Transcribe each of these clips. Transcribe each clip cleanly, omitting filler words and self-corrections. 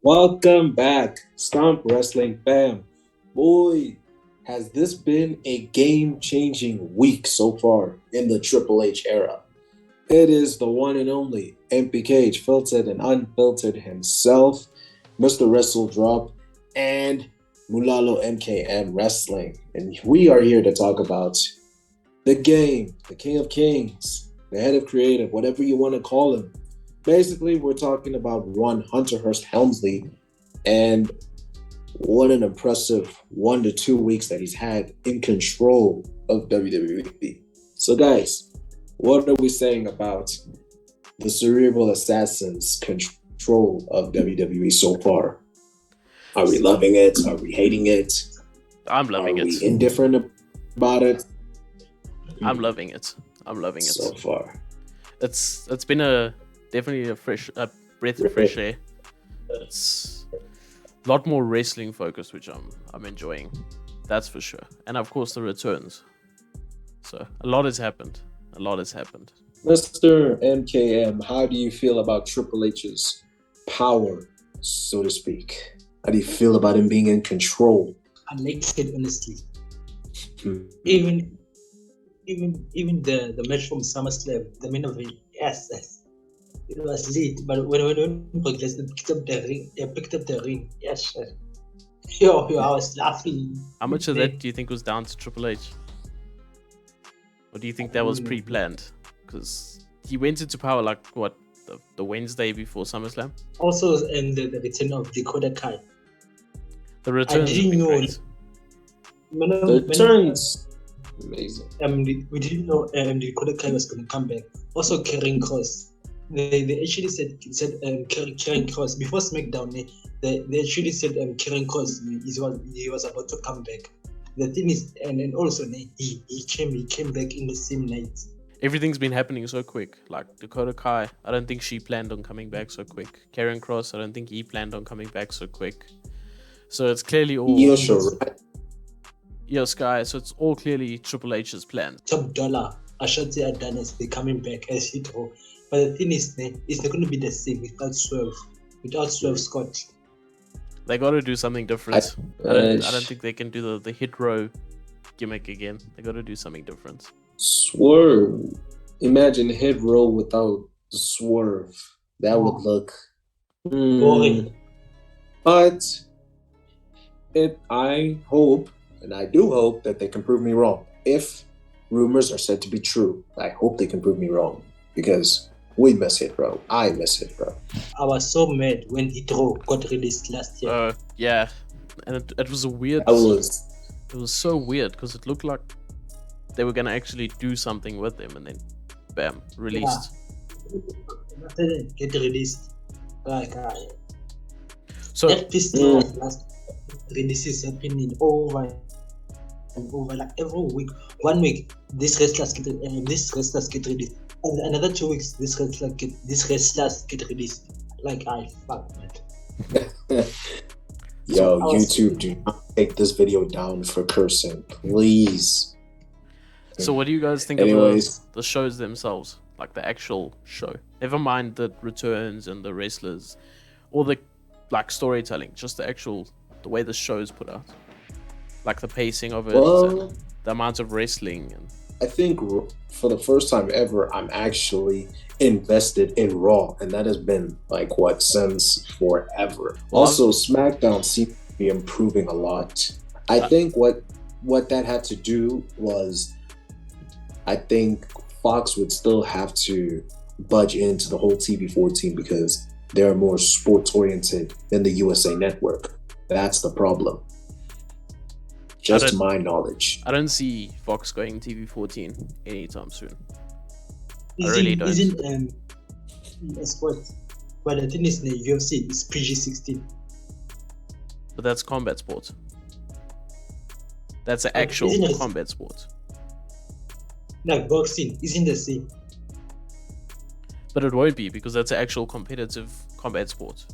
Welcome back, Stomp Wrestling fam. Boy, has this been a game-changing week so far in the Triple H era. It is the one and only MPKH, filtered and unfiltered himself, Mr. WrestleDrop, and Mulalo MKM Wrestling. And we are here to talk about the game, the King of Kings, the head of creative, whatever you want to call him. Basically, we're talking about one Hunter Hearst Helmsley, and what an impressive 1 to 2 weeks that he's had in control of WWE. So, guys, what are we saying about the cerebral assassin's control of WWE so far? Are we loving it? Are we hating it? I'm loving it. Are we indifferent about it? I'm loving it. I'm loving it so far. It's been definitely a breath of fresh air. It's a lot more wrestling focused, which I'm enjoying. That's for sure. And of course the returns. So a lot has happened. Mr. MKM, how do you feel about Triple H's power, so to speak? How do you feel about him being in control? I like it, honestly. Even the match from SummerSlam, the main event, yes. It was late, but when Progress picked up the ring, yes. Yo, I was laughing. How much of that do you think was down to Triple H? Or do you think that was pre-planned? Because he went into power like what, the Wednesday before SummerSlam? Also, and the return of Dakota Kai. The return. I didn't know. The returns, amazing. We didn't know Dakota Kai was going to come back. Also, Karrion Kross. They actually said Karrion Kross before SmackDown. They actually said Karrion Kross he was about to come back. The thing is, and also he came back in the same night. Everything's been happening so quick. Like Dakota Kai, I don't think she planned on coming back so quick. Karrion Kross, I don't think he planned on coming back so quick. So it's clearly all Sky. So it's all clearly Triple H's plan. Top dollar, Ashante Adanes, they coming back as Hito. But the thing is, it's not going to be the same without Swerve Scott. They got to do something different. I don't think they can do the hit row gimmick again. They got to do something different. Swerve. Imagine hit row without the Swerve. That would look boring. But I hope, and I do hope, that they can prove me wrong. If rumors are said to be true, I hope they can prove me wrong, because we miss Hit Row. I miss Hit Row. I was so mad when Hit Row got released last year. Yeah, and it was a weird. It was so weird because it looked like they were gonna actually do something with them, and then, bam, released. Yeah. Get released. So that pissed me off. Last releases happening over and over, like every week. 1 week, this wrestlers get released. And another 2 weeks, this wrestlers get released. Like, fuck, man. Yo, YouTube, do not take this video down for cursing, please. So what do you guys think of the shows themselves? Like the actual show? Never mind the returns and the wrestlers, or the storytelling, just the way the show's put out. Like the pacing of it, and the amount of wrestling. And I think for the first time ever, I'm actually invested in Raw, and that has been since forever. Also, SmackDown seems to be improving a lot. I think what that had to do was, I think Fox would still have to budge into the whole TV14 because they're more sports oriented than the USA Network. That's the problem. Just my knowledge. I don't see Fox going TV14 anytime soon. I really don't. Isn't a sport? But the thing is, the UFC is PG-16. But that's combat sport. That's an actual combat sport. Like boxing isn't the same. But it won't be, because that's an actual competitive combat sport.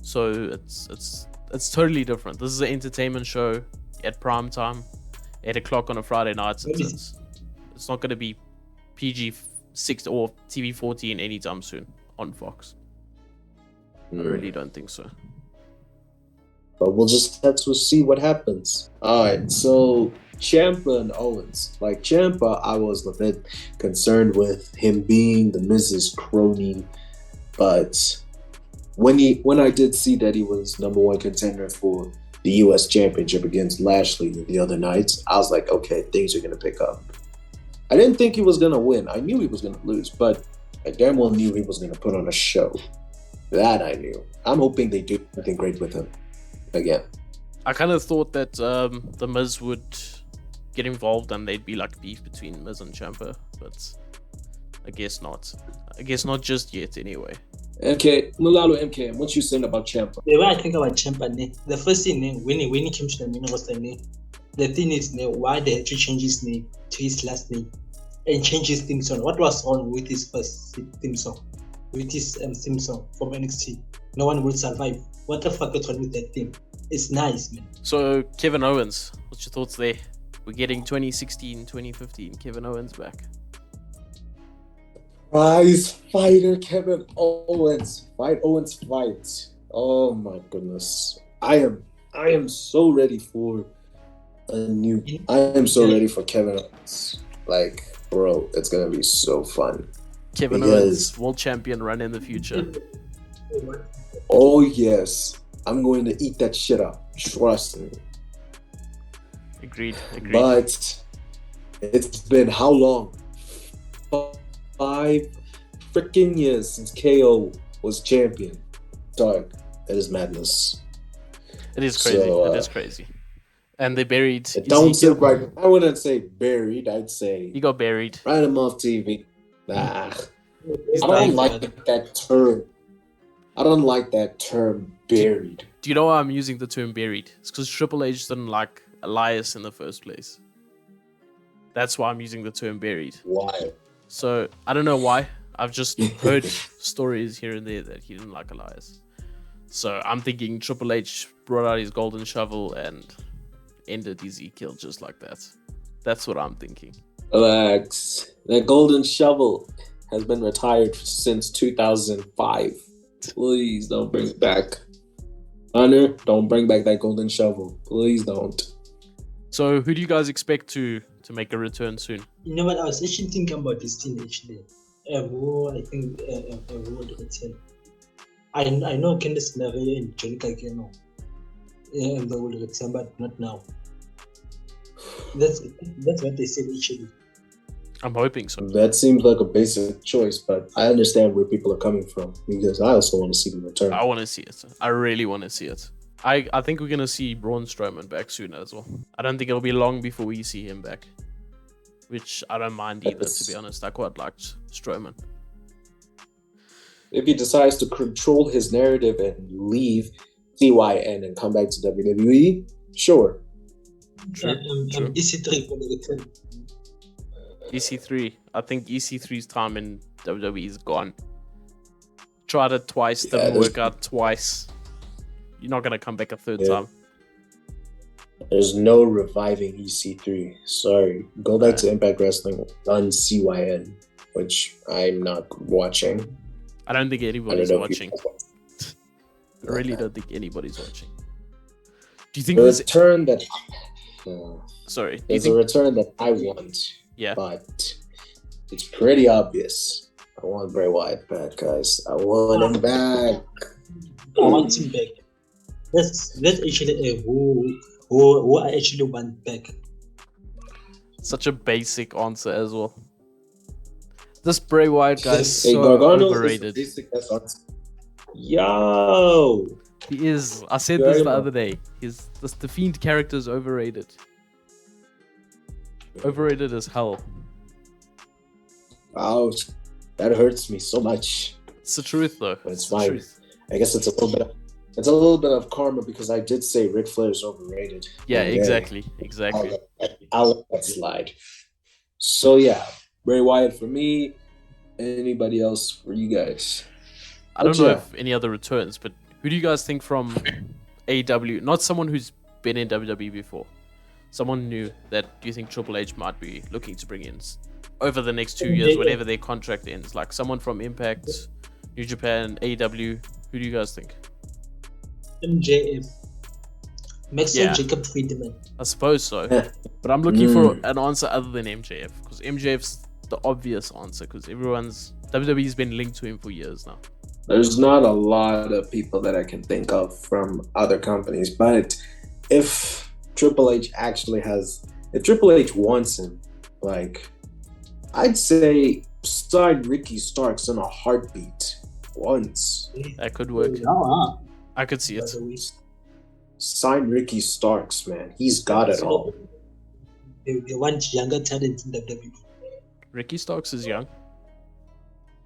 So it's totally different. This is an entertainment show at prime time, 8 o'clock on a Friday night. It's not going to be PG-6 or TV-14 anytime soon on Fox. I really don't think so. but we'll just have to see what happens. All right, so Ciampa and Owens. Like Ciampa, I was a bit concerned with him being the Miz's crony, but when I did see that he was number one contender for the U.S. Championship against Lashley the other night, I was like, okay, things are gonna pick up. I didn't think he was gonna win. I knew he was gonna lose, but I damn well knew he was gonna put on a show. That I knew. I'm hoping they do something great with him again. I kind of thought that the Miz would get involved and they'd be like beef between Miz and Ciampa, but I guess not. I guess not just yet anyway. MK, Mulalo MK, what you saying about Ciampa? The way I think about Ciampa, the first thing when he came to the main roster, the thing is why they had to change his name to his last name and change his theme song. What was wrong with his first theme song? With his theme song from NXT? No one will survive. What the fuck is wrong with that theme? It's nice, man. So Kevin Owens, what's your thoughts there? We're getting 2016, 2015 Kevin Owens back. Prize fighter Kevin Owens. Fight. Oh my goodness. I am so ready for ready for Kevin Owens. Like, bro, it's gonna be so fun. Kevin Owens, world champion run in the future. Oh yes. I'm going to eat that shit up. Trust me. Agreed. But it's been how long? 5 freaking years since KO was champion. Dog, it is madness. It is crazy. It is crazy. And they buried. Don't sit right. I wouldn't say buried. I'd say he got buried. Right him off TV. Nah, He's I don't like that term. I don't like that term, buried. Do you know why I'm using the term buried? It's because Triple H didn't like Elias in the first place. That's why I'm using the term buried. Why? So I don't know why. I've just heard stories here and there that he didn't like Elias. So I'm thinking Triple H brought out his golden shovel and ended Ezekiel just like that. That's what I'm thinking. Relax. That golden shovel has been retired since 2005. Please don't bring it back. Hunter, don't bring back that golden shovel. Please don't. So who do you guys expect to make a return soon? You know what? I was actually thinking about this team actually. Who I think who would return. I know Candice LeRae and Johnny Gargano. They will return, but not now. That's what they said actually. I'm hoping so. That seems like a basic choice, but I understand where people are coming from because I also want to see the return. I want to see it. I really want to see it. I think we're going to see Braun Strowman back soon as well. I don't think it'll be long before we see him back. Which I don't mind either, to be honest. I quite liked Strowman. If he decides to control his narrative and leave CYN and come back to WWE, sure. True. EC3 for the return. EC3. I think EC3's time in WWE is gone. Tried it twice, didn't work out twice. You're not going to come back a third time. There's no reviving EC3. Sorry. Go back to Impact Wrestling on CYN, which I'm not watching. I don't think anybody's watching. I really don't think anybody's watching. Do you think the return that... Sorry. There's a return that I want. Yeah. But it's pretty obvious. I want Bray Wyatt back, guys. I want him back. I want him back. That's actually who I actually want back. Such a basic answer as well. This Bray Wyatt guy is so overrated. Yo! He is. I said this the other day. The Fiend character is overrated. Overrated as hell. Ouch. That hurts me so much. It's the truth though. But it's fine. I guess it's a little bit of karma because I did say Ric Flair is overrated. Yeah, exactly. I'll let that slide. So yeah, Bray Wyatt for me. Anybody else for you guys? I don't know if any other returns, but who do you guys think from AEW? Not someone who's been in WWE before. Someone new that you think Triple H might be looking to bring in over the next 2 years, whenever their contract ends. Like someone from Impact, New Japan, AEW. Who do you guys think? MJF. Maxwell Yeah. Jacob Friedman. I suppose so. Yeah. But I'm looking for an answer other than MJF, because MJF's the obvious answer, because WWE's been linked to him for years now. There's not a lot of people that I can think of from other companies, but if Triple H wants him, like, I'd say sign Ricky Starks in a heartbeat once. That could work. I could see it. Sign Ricky Starks, man. He's got it all. They want younger talent in WWE. Ricky Starks is young.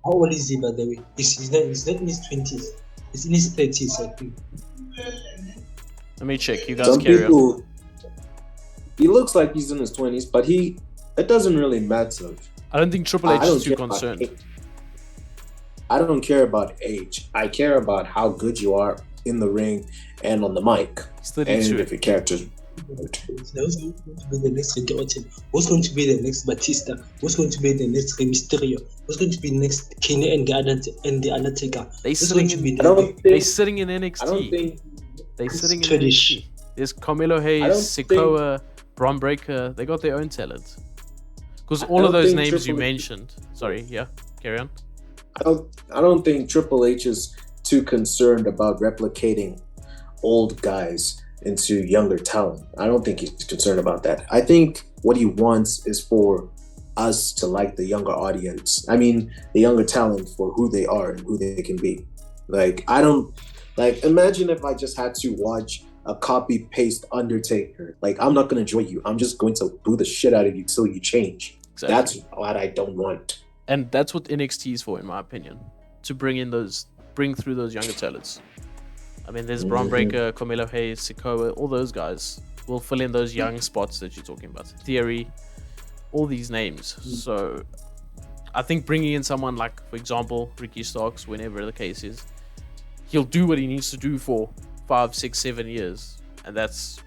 How old is he, by the way? He's not in his 20s. He's in his 30s, I think. Let me check. You guys Some carry people, on. he looks like he's in his 20s, but it doesn't really matter. I don't think Triple H I don't is too care about concerned. age. I don't care about age. I care about how good you are in the ring and on the mic. He's And 32. if your character's Who's going to be the next Randy Orton? Who's going to be the next Batista? Who's going to be the next Rey Mysterio? Who's going to be next Kenny and the Undertaker? They're Who's going sitting to be in, I don't they're think sitting in NXT. I don't think They're sitting in Tradish. NXT. There's Carmelo I Hayes, don't Sikoa, Braun Breaker. They got their own talent. Because I all of don't those think names you Triple H- mentioned. Sorry, yeah, carry on. I don't think Triple H is too concerned about replicating old guys into younger talent. I don't think he's concerned about that. I think what he wants is for us to like the younger audience. I mean, the younger talent for who they are and who they can be. Imagine if I just had to watch a copy paste Undertaker. Like, I'm not going to enjoy you. I'm just going to boo the shit out of you till you change. Exactly. That's what I don't want. And that's what NXT is for, in my opinion. To bring through those younger talents. I mean, there's Braun Breaker, Carmelo Hayes, Sikoa, all those guys will fill in those young spots that you're talking about. Theory, all these names. So I think bringing in someone like, for example, Ricky Starks, whenever the case is, he'll do what he needs to do for 5, 6, 7 years. And that's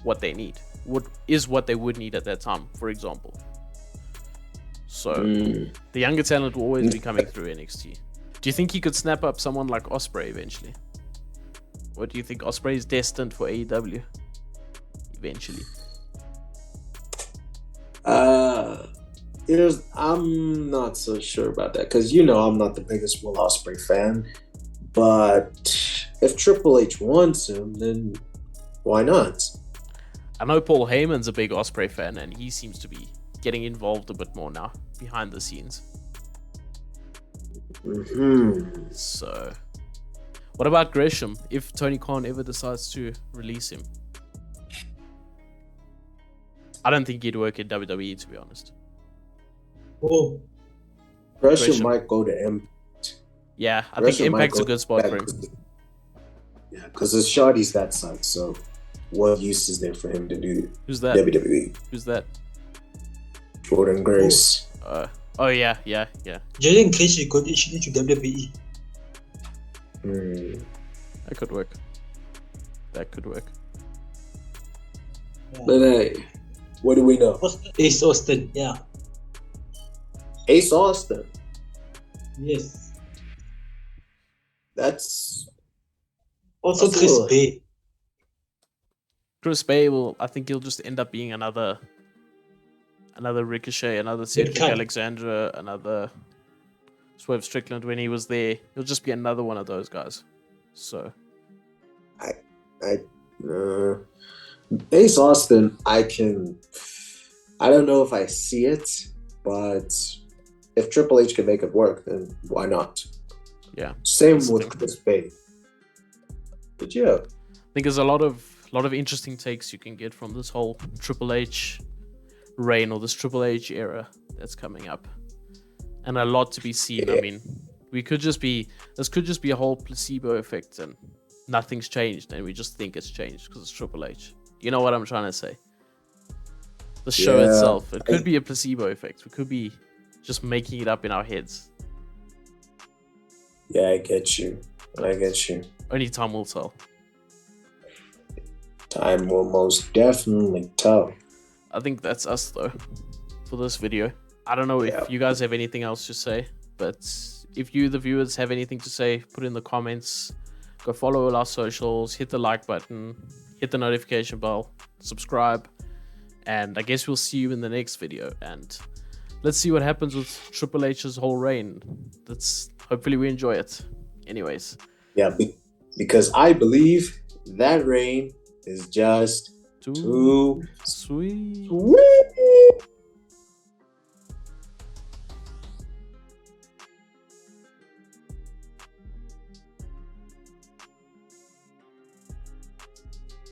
what they need. What they would need at that time, for example. So the younger talent will always be coming through NXT. Do you think he could snap up someone like Ospreay eventually? Or do you think Ospreay is destined for AEW eventually? I'm not so sure about that because I'm not the biggest Will Ospreay fan, but if Triple H wants him, then why not? I know Paul Heyman's a big Ospreay fan, and he seems to be getting involved a bit more now behind the scenes. So, what about Gresham? If Tony Khan ever decides to release him, I don't think he'd work at WWE, to be honest. Oh, Gresham might go to Impact. Yeah, I Gresham think might Impact's a go good spot back for him. Yeah, because his shawty's that side, so what use is there for him to do Who's that? WWE? Who's that? Jordan Grace. Oh yeah. Jalen Casey got issued to WWE. That could work. But hey, what do we know? Ace Austin, yeah. Ace Austin. Yes. That's Also That's Chris cool. Bay. Chris Bay I think he'll just end up being another Ricochet, another Cedric Khan. Alexander, another Swerve Strickland when he was there. He'll just be another one of those guys. So Ace Austin. I don't know if I see it, but if Triple H can make it work, then why not? yeah, Same That's the with thing. Chris Bay. But yeah, I think there's a lot of interesting takes you can get from this whole Triple H reign or this Triple H era that's coming up, and a lot to be seen. I mean, this could just be a whole placebo effect, and nothing's changed, and we just think it's changed because it's Triple H. You know what I'm trying to say? The show Yeah. itself, it could be a placebo effect. We could be just making it up in our heads. yeah, I get you. Only time will tell. Time will most definitely tell. I think that's us though for this video. I don't know if you guys have anything else to say, but if you, the viewers, have anything to say, put in the comments. Go follow all our socials, hit the like button, hit the notification bell, subscribe, and I guess we'll see you in the next video. And let's see what happens with Triple H's whole reign. Hopefully we enjoy it. Anyways. Yeah, because I believe that reign is just too sweet. sweet.